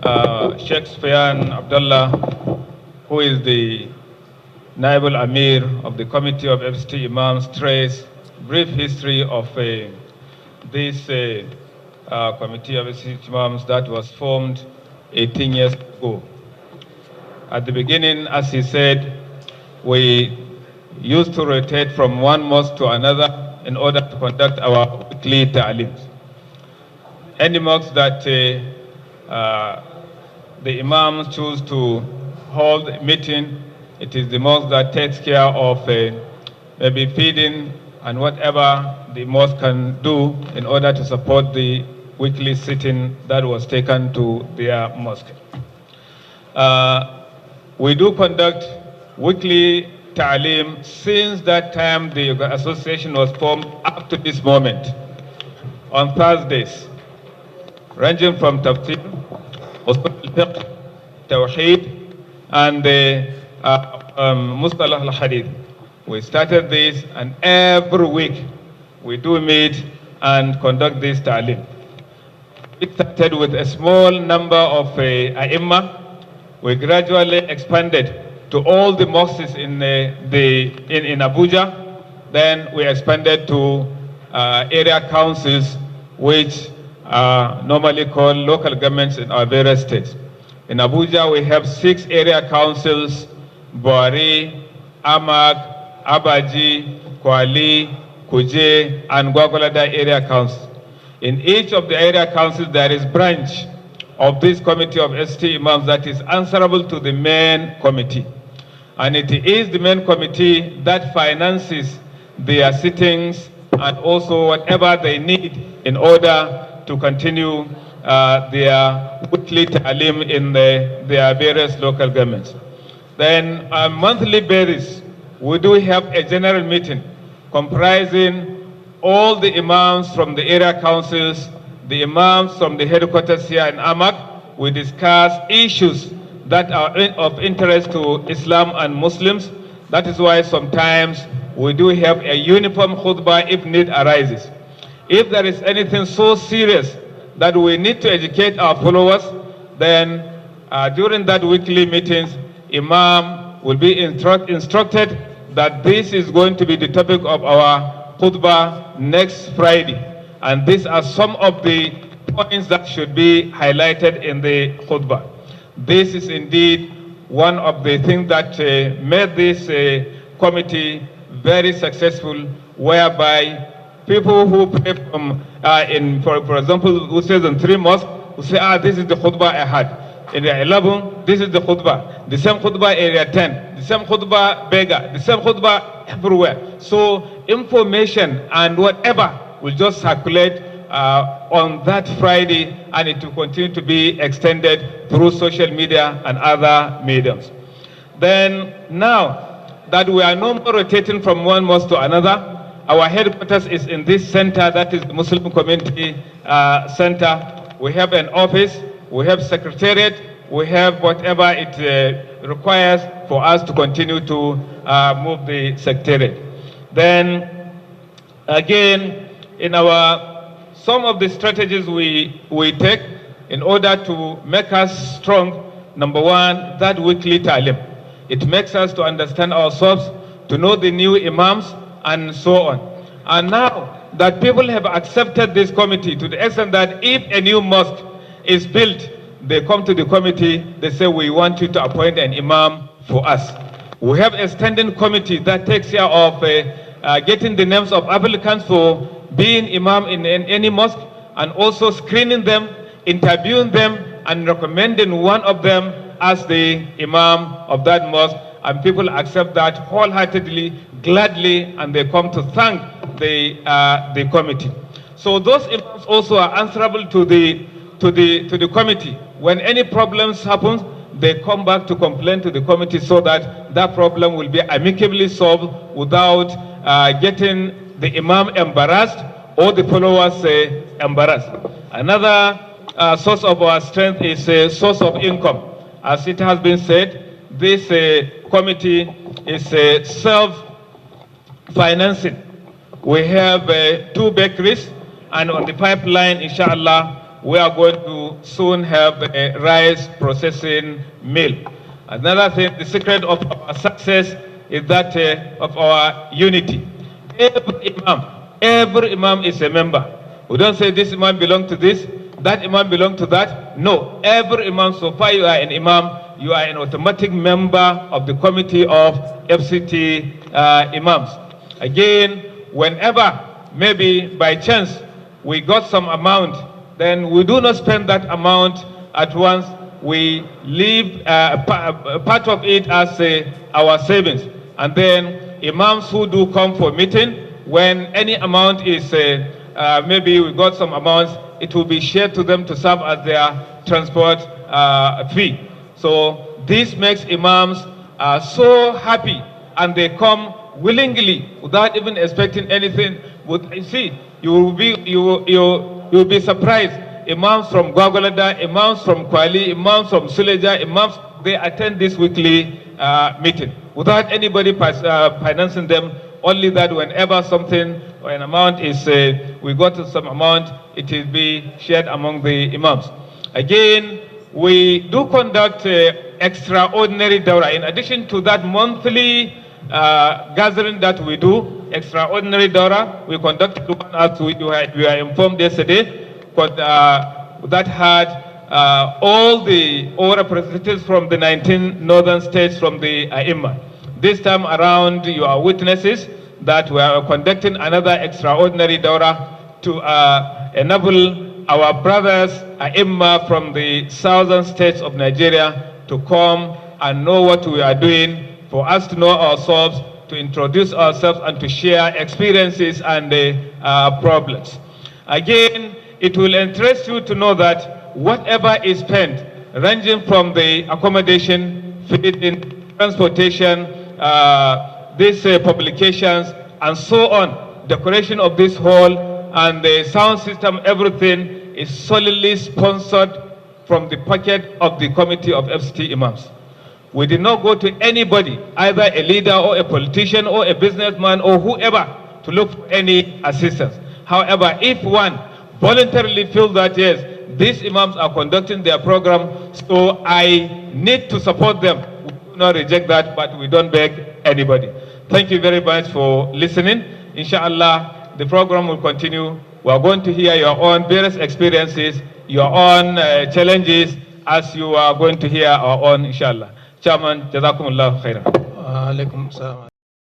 Sheikh Sufyan Abdallah, who is the Naib al-Amir of the Committee of FCT Imams, trace brief history of this Committee of FCT Imams that was formed 18 years ago. At the beginning, as he said, we used to rotate from one mosque to another in order to conduct our weekly ta'aleem. Any mosque that the Imams choose to hold a meeting, it is the mosque that takes care of maybe feeding and whatever the mosque can do in order to support the weekly sitting that was taken to their mosque. We do conduct weekly ta'aleem since that time the association was formed up to this moment on Thursdays, ranging from tafsir, usul al-fiqh, tawheed, and mustalah al-hadith. We started this, and every week we do meet and conduct this ta'aleem. It started with a small number of ai We gradually expanded to all the mosques in Abuja. Then we expanded to area councils, which are normally called local governments in our various states. In Abuja, we have 6 area councils: Buhari, Amag, Abaji, Kwali, Kuje, and Gwagwalada area councils. In each of the area councils, there is branch of this committee of ST Imams that is answerable to the main committee. And it is the main committee that finances their sittings and also whatever they need in order to continue their weekly ta'aleem in their various local governments. Then on a monthly basis, we do have a general meeting comprising all the Imams from the area councils, the Imams from the headquarters here in Amak. We discuss issues that are of interest to Islam and Muslims. That is why sometimes we do have a uniform khutbah if need arises. If there is anything so serious that we need to educate our followers, then during that weekly meetings, Imam will be instructed that this is going to be the topic of our khutbah next Friday. And these are some of the points that should be highlighted in the khutbah. This is indeed one of the things that made this committee very successful, whereby people who pray from, for example, who says in 3 mosques, who say, this is the khutbah I had. Area 11, this is the khutbah. The same khutbah area 10, the same khutbah Bega, the same khutbah everywhere. So information and whatever will just circulate on that Friday, and it will continue to be extended through social media and other mediums. Then now that we are no more rotating from one mosque to another, our headquarters is in this center, that is the Muslim Community Center. We have an office, we have secretariat, we have whatever it requires for us to continue to move the secretariat. Then again, in some of the strategies we take in order to make us strong, number one, that weekly ta'aleem. It makes us to understand ourselves, to know the new Imams, and so on. And now that people have accepted this committee to the extent that if a new mosque is built, they come to the committee, they say, we want you to appoint an Imam for us. We have a standing committee that takes care of getting the names of applicants for being Imam in any mosque, and also screening them, interviewing them, and recommending one of them as the Imam of that mosque. And people accept that wholeheartedly, gladly, and they come to thank the committee. So those Imams also are answerable to the committee. When any problems happen, they come back to complain to the committee so that that problem will be amicably solved without getting the Imam embarrassed or the followers embarrassed. Another source of our strength is a source of income. As it has been said, this committee is self-financing. We have 2 bakeries, and on the pipeline, inshallah, we are going to soon have a rice processing mill. Another thing, the secret of our success is that of our unity. Every imam is a member. We don't say this imam belongs to this, that imam belongs to that. No, every imam, so far you are an imam, you are an automatic member of the committee of FCT imams. Again, whenever, maybe by chance, we got some amount, then we do not spend that amount at once. We leave part of it as our savings. And then imams who do come for meeting, when any amount is, maybe we got some amounts, it will be shared to them to serve as their transport fee. So this makes imams so happy, and they come willingly without even expecting anything. But you see, you'll be surprised. Imams from Gwagwalada, imams from Kwali, imams from Suleja, imams, they attend this weekly meeting without anybody financing them. Only that whenever something or an amount is, we got some amount, it will be shared among the imams. Again, we do conduct extraordinary Dawrah. In addition to that monthly gathering that we do, extraordinary Dawrah, we conducted one as we were informed yesterday, that had all representatives from the 19 northern states from the Imam. This time around, you are witnesses that we are conducting another extraordinary Dawrah to enable our brothers Imam from the southern states of Nigeria to come and know what we are doing, for us to know ourselves, to introduce ourselves, and to share experiences and problems. Again, it will interest you to know that whatever is spent, ranging from the accommodation, feeding, transportation, these publications, and so on, decoration of this hall, and the sound system, everything is solely sponsored from the pocket of the committee of FCT Imams. We did not go to anybody, either a leader or a politician or a businessman or whoever, to look for any assistance. However, if one voluntarily feels that, yes, these imams are conducting their program, so I need to support them, we do not reject that, but we don't beg anybody. Thank you very much for listening. Inshallah, the program will continue. We are going to hear your own various experiences, your own challenges, as you are going to hear our own, inshallah. Chairman, Jazakumullah khairan.